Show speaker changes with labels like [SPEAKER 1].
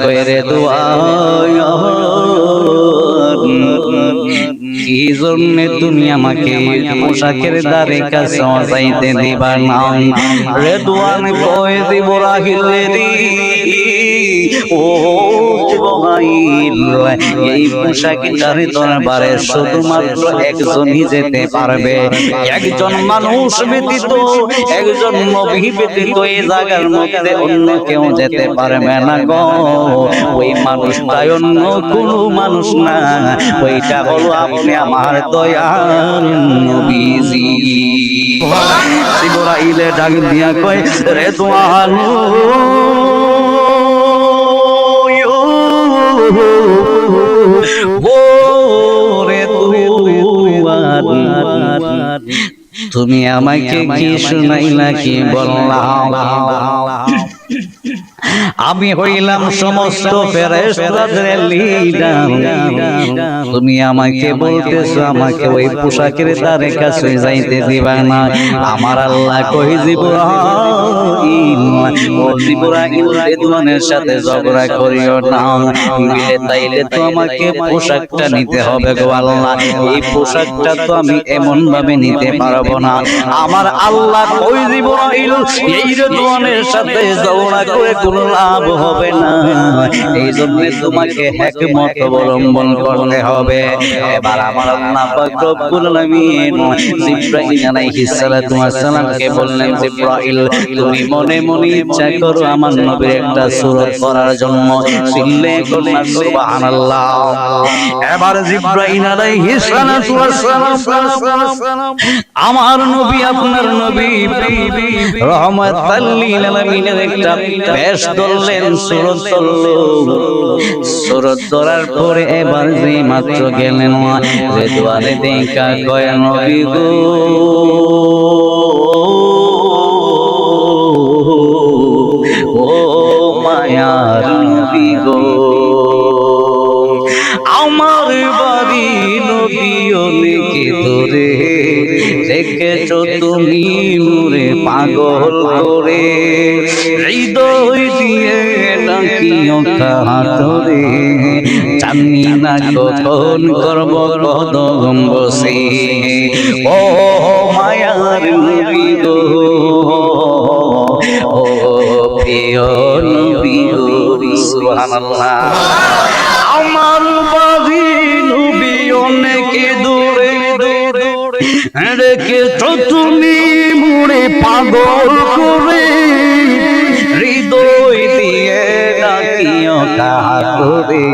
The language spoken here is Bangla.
[SPEAKER 1] কইরে কি জন্যে তুমি আমাকে পোশাকের দ্বারে কাছে যাইতে দিবা না? রেদওয়ান কয় জিবরাইল রে, ও জিবরাইল, এই পোশাকের দ্বারে দরবারে শুধুমাত্র একজনই যেতে পারবে। একজন মানুষ ব্যতীত, একজন নবী ব্যতীত এই জায়গার মধ্যে অন্য কেউ যেতে পারবে না গো। ওই মানুষটাই অন্য কোনো মানুষ না, ওইটা হলো আপনি আমার দয়াল নবীজি। জিবরাইলে ডাক দিয়া কয় রেদওয়ান, তুমি আমাকে কি শুনাইলা, কি বললাম? আমি হইলাম সমস্ত ফেরেশতাদের লিডার, তুমি আমাকে বলতেছো আমাকে ওই পোশাকের দ্বারে কাছে যাইতে দিবা না? আমার আল্লাহ কই জিবরাইল, ও জিবরাইল, রেদওয়ানের সাথে ঝগড়া করিও না, তাইলে তো আমাকে পোশাকটা নিতে হবে গো আল্লাহ। এই পোশাকটা তো আমি এমন ভাবে নিতে পারবো না। আমার আল্লাহ কই জিবরাইল, এই রেদওয়ানের সাথে ঝগড়া করে কোনো লাভ হবে না, এই জন্য তোমাকে হিকমত অবলম্বন করতে হবে। এবার আমার আল্লাহ পাক রব্বুল আলামিন জিবরাইল আলাইহিস সালাতু ওয়াস সালামকে বললেন, জিবরাইল, তুমি মনে মনে ইচ্ছা করো আমার নবীর একটা সূরত করার জন্য, চিল্লে বলুন সুবহানাল্লাহ। এবার জিবরাইল আলাইহিস সালাতু ওয়াস সালাম আমার নবী, আপনার নবী রাহমাতাল লিল আলামিনের একটা বেশ ধরলেন, সূরত ধরলেন। সূরত ধরার পরে এবার যে মাত্র গেলেন রেদওয়ানে দেখা কয় নবী গো, ও মায়ার নবী গো, আমার বাড়ি নবী অনেকে ধরে দেখেছো তুমি মোরে পাগল করে, হৃদয় দিয়ে ডাকিও কাতরে, জানি না কখন করব কদম বসে, ও মায়ার নবী গো, ও প্রিয় নবী গো, সুবহানাল্লাহ। আমার বাড়ি নবী অনেকে দূরে রেখেছো তুমি মোরে পাগল করে, হৃদয় দিয়ে ডাকিও কাতরে।